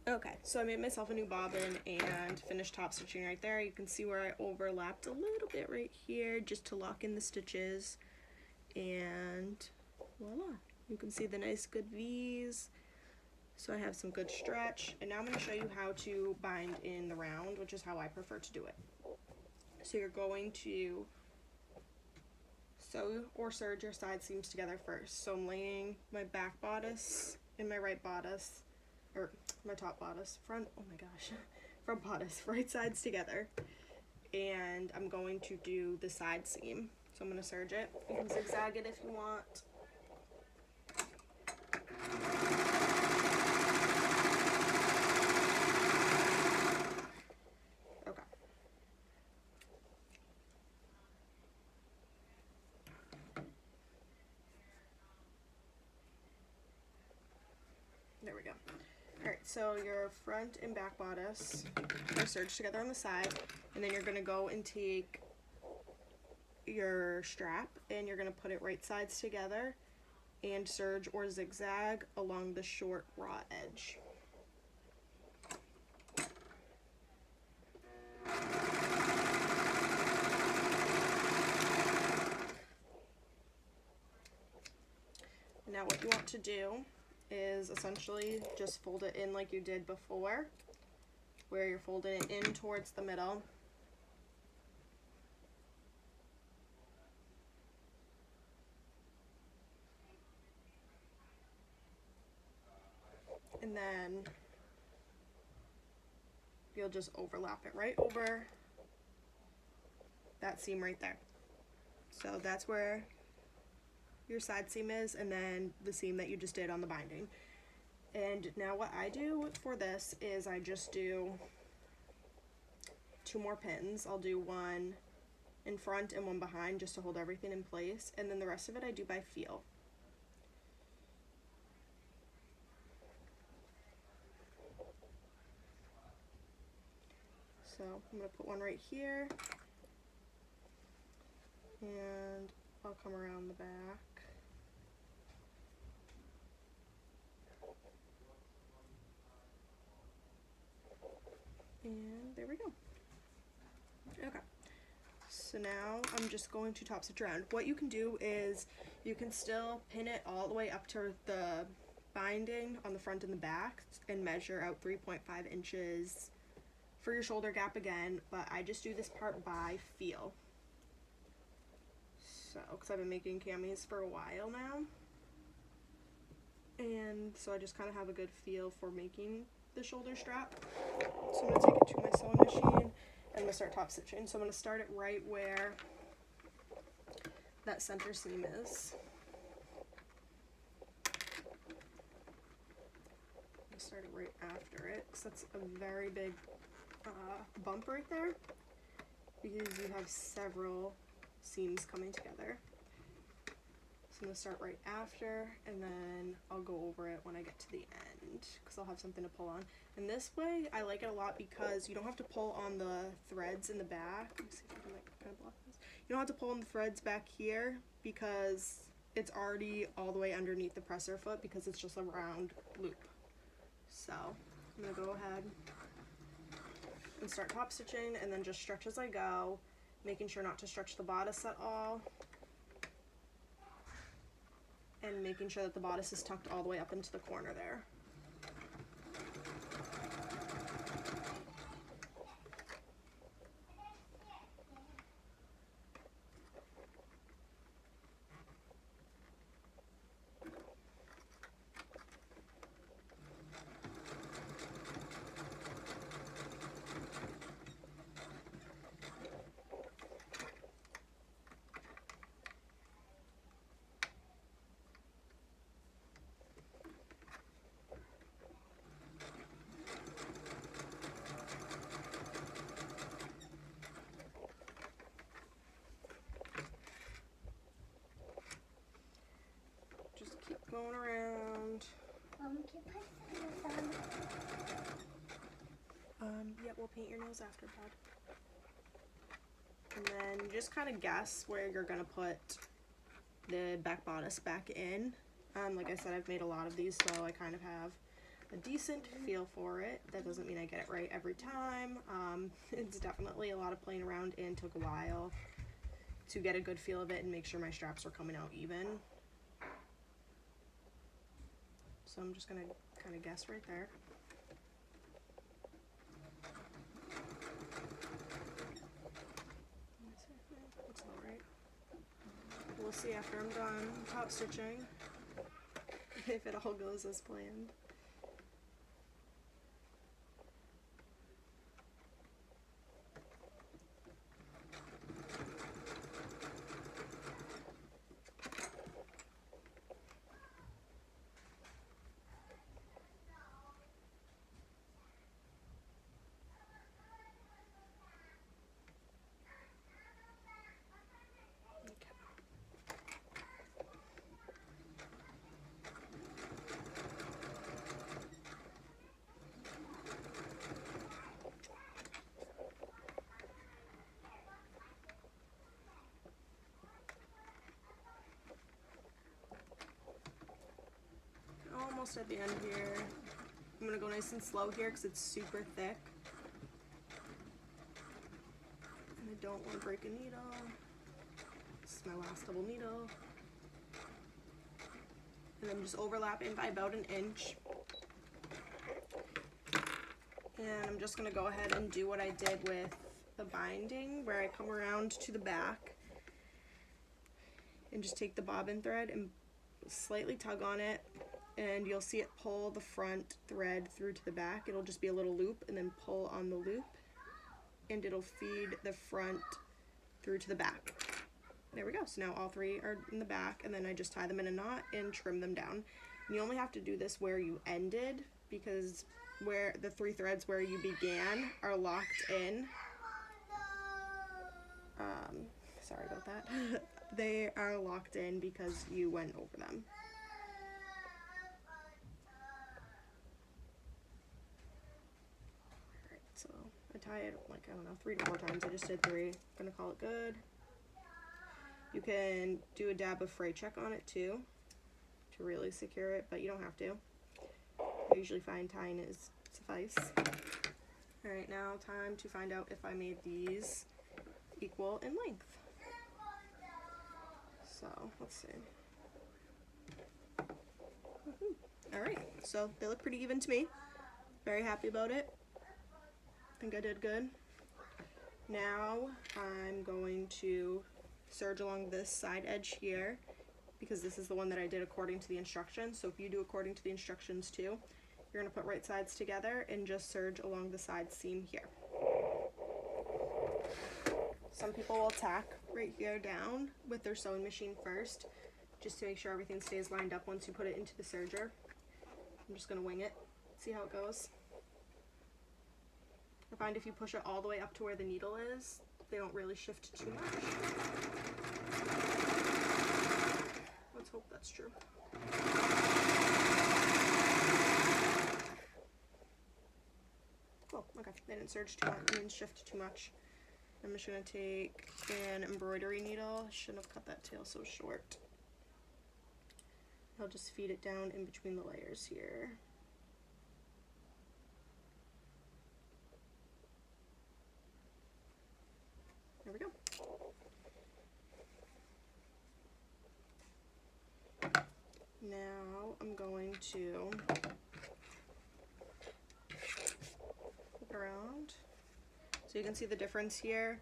Okay, so I made myself a new bobbin and finished top stitching right there. You can see where I overlapped a little bit right here just to lock in the stitches, and voila, you can see the nice good V's. So I have some good stretch, and now I'm going to show you how to bind in the round, which is how I prefer to do it. So you're going to sew or serge your side seams together first. So I'm laying my back bodice and my right bodice, or my top bodice, front bodice, right sides together. And I'm going to do the side seam. So I'm going to serge it. You can zigzag it if you want. Okay. There we go. Alright, so your front and back bodice are serged together on the side, and then you're going to go and take your strap and you're going to put it right sides together and serge or zigzag along the short raw edge. Now what you want to do is essentially just fold it in like you did before, where you're folding it in towards the middle. And then you'll just overlap it right over that seam right there. So that's where your side seam is, and then the seam that you just did on the binding. And now what I do for this is I just do 2 more pins. I'll do one in front and one behind just to hold everything in place, and then the rest of it I do by feel. So I'm going to put one right here, and I'll come around the back. And there we go. Okay. So now I'm just going to top stitch around. What you can do is you can still pin it all the way up to the binding on the front and the back and measure out 3.5 inches for your shoulder gap again, but I just do this part by feel. So, because I've been making camis for a while now, and so I just kind of have a good feel for making the shoulder strap. So I'm going to take it to my sewing machine and I'm going to start top stitching. So I'm going to start it right where that center seam is. I'm going to start it right after it, because that's a very big bump right there, because you have several seams coming together. So I'm going to start right after, and then I'll go over it when I get to the end, because I'll have something to pull on. And this way I like it a lot because you don't have to pull on the threads in the back. Let me see if I can kind of block this. You don't have to pull on the threads back here because it's already all the way underneath the presser foot, because it's just a round loop. So I'm going to go ahead and start top stitching, and then just stretch as I go, making sure not to stretch the bodice at all, and making sure that the bodice is tucked all the way up into the corner there. Going around. Can you put some Yeah, we'll paint your nose after, Bud. And then just kind of guess where you're gonna put the back bodice back in. Like I said, I've made a lot of these, so I kind of have a decent feel for it. That doesn't mean I get it right every time. It's definitely a lot of playing around and took a while to get a good feel of it and make sure my straps are coming out even. So I'm just gonna kind of guess right there. Looks all right. We'll see after I'm done top stitching if it all goes as planned. Almost at the end here. I'm gonna go nice and slow here because it's super thick. And I don't want to break a needle. This is my last double needle. And I'm just overlapping by about an inch. And I'm just gonna go ahead and do what I did with the binding, where I come around to the back and just take the bobbin thread and slightly tug on it, and you'll see it pull the front thread through to the back. It'll just be a little loop, and then pull on the loop, and it'll feed the front through to the back. There we go. So now all three are in the back, and then I just tie them in a knot and trim them down. And you only have to do this where you ended, because where the three threads where you began are locked in. Sorry about that. They are locked in because you went over them. Alright, so I tie it like, I don't know, 3 to 4 times. I just did 3. I'm gonna call it good. You can do a dab of fray check on it too to really secure it, but you don't have to. I usually find tying is suffice. Alright, now time to find out if I made these equal in length. So, let's see. Alright, so they look pretty even to me. Very happy about it. Think I did good. Now I'm going to serge along this side edge here, because this is the one that I did according to the instructions. So if you do according to the instructions too, you're going to put right sides together and just serge along the side seam here. Some people will tack right here down with their sewing machine first, just to make sure everything stays lined up once you put it into the serger. I'm just going to wing it, see how it goes. I find if you push it all the way up to where the needle is, they don't really shift too much. Let's hope that's true. Cool, okay, they didn't serge too much, didn't shift too much. I'm just going to take an embroidery needle. I shouldn't have cut that tail so short. I'll just feed it down in between the layers here. There we go. Now I'm going to flip it around. So you can see the difference here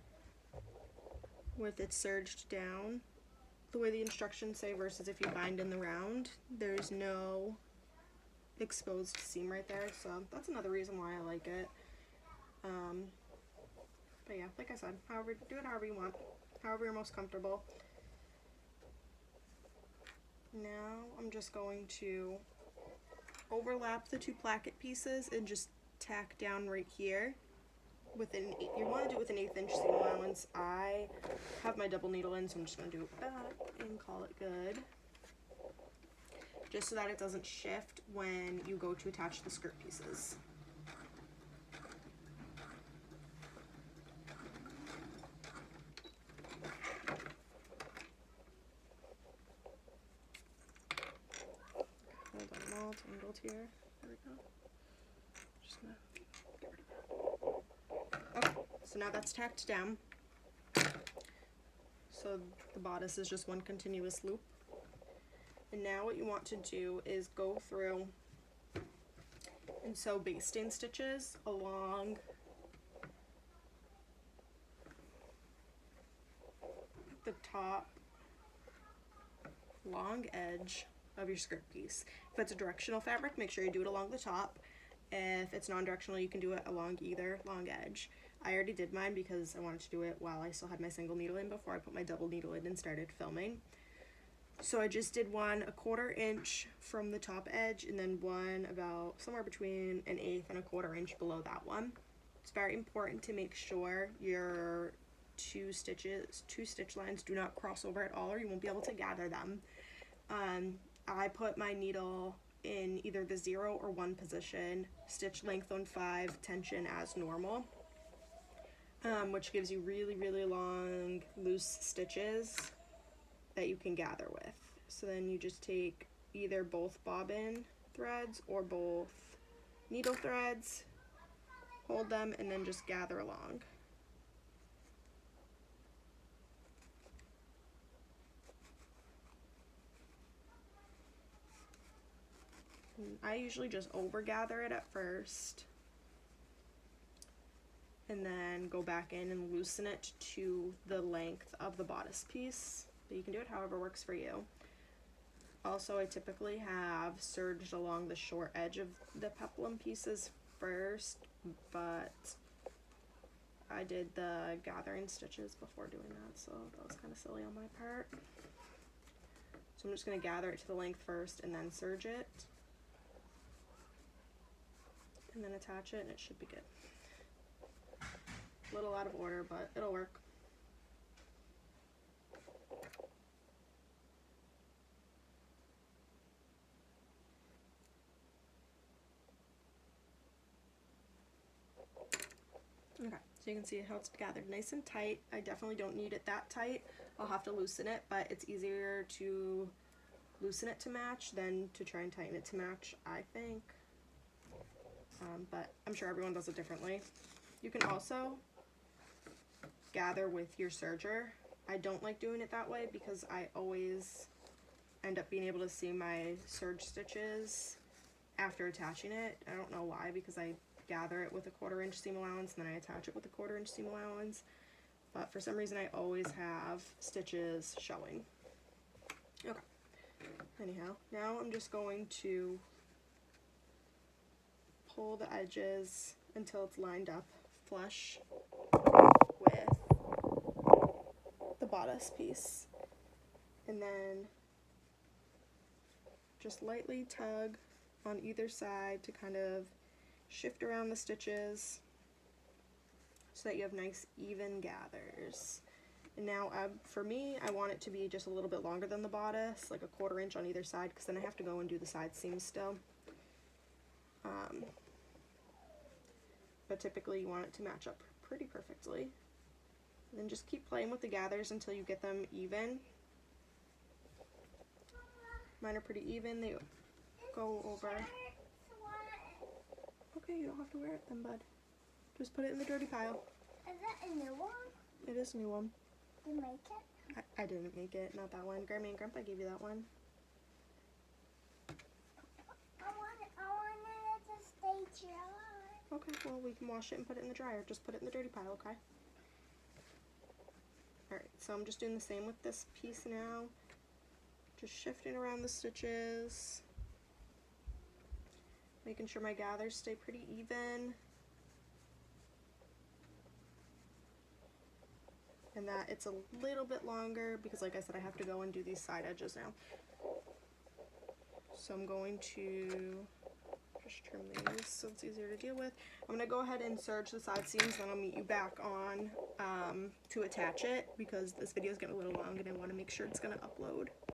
with it serged down, the way the instructions say, versus if you bind in the round, there's no exposed seam right there. So that's another reason why I like it. But yeah, like I said, do it however you want, however you're most comfortable. Now I'm just going to overlap the 2 placket pieces and just tack down right here. You want to do it with an 1/8 inch seam allowance. I have my double needle in, so I'm just going to do it with that and call it good. Just so that it doesn't shift when you go to attach the skirt pieces. Hold on, I'm all tangled here. There we go. So now that's tacked down. So the bodice is just one continuous loop. And now what you want to do is go through and sew basting stitches along the top long edge of your skirt piece. If it's a directional fabric, make sure you do it along the top. If it's non-directional, you can do it along either long edge. I already did mine because I wanted to do it while I still had my single needle in before I put my double needle in and started filming. So I just did one 1/4 inch from the top edge, and then one about somewhere between 1/8 and 1/4 inch below that one. It's very important to make sure your two stitch lines do not cross over at all, or you won't be able to gather them. I put my needle in either the 0 or 1 position, stitch length on 5, tension as normal, which gives you really, really long loose stitches that you can gather with. So then you just take either both bobbin threads or both needle threads, hold them, and then just gather along. And I usually just over gather it at first and then go back in and loosen it to the length of the bodice piece. But you can do it however works for you. Also, I typically have serged along the short edge of the peplum pieces first, but I did the gathering stitches before doing that, so that was kind of silly on my part. So I'm just going to gather it to the length first and then serge it, and then attach it, and it should be good. A little out of order, but it'll work. Okay, so you can see how it's gathered nice and tight. I definitely don't need it that tight. I'll have to loosen it, but it's easier to loosen it to match than to try and tighten it to match, I think. But I'm sure everyone does it differently. You can also gather with your serger. I don't like doing it that way because I always end up being able to see my serge stitches after attaching it. I don't know why, because I gather it with a 1/4 inch seam allowance and then I attach it with a 1/4 inch seam allowance, but for some reason I always have stitches showing. Okay, anyhow, now I'm just going to pull the edges until it's lined up flush with the bodice piece, and then just lightly tug on either side to kind of shift around the stitches so that you have nice even gathers. And now for me, I want it to be just a little bit longer than the bodice, like a 1/4 inch on either side, because then I have to go and do the side seams still. But typically you want it to match up pretty perfectly. And then just keep playing with the gathers until you get them even. Mine are pretty even, they go over. Okay, you don't have to wear it then, bud. Just put it in the dirty pile. Is that a new one? It is a new one. You make it? I didn't make it, not that one. Grammy and Grandpa gave you that one. I want it to stay dry. Okay, well we can wash it and put it in the dryer. Just put it in the dirty pile, okay? Alright, so I'm just doing the same with this piece now. Just shifting around the stitches. Making sure my gathers stay pretty even. And that it's a little bit longer because, like I said, I have to go and do these side edges now. So I'm going to just trim these so it's easier to deal with. I'm going to go ahead and serge the side seams, then I'll meet you back on to attach it because this video is getting a little long and I want to make sure it's going to upload.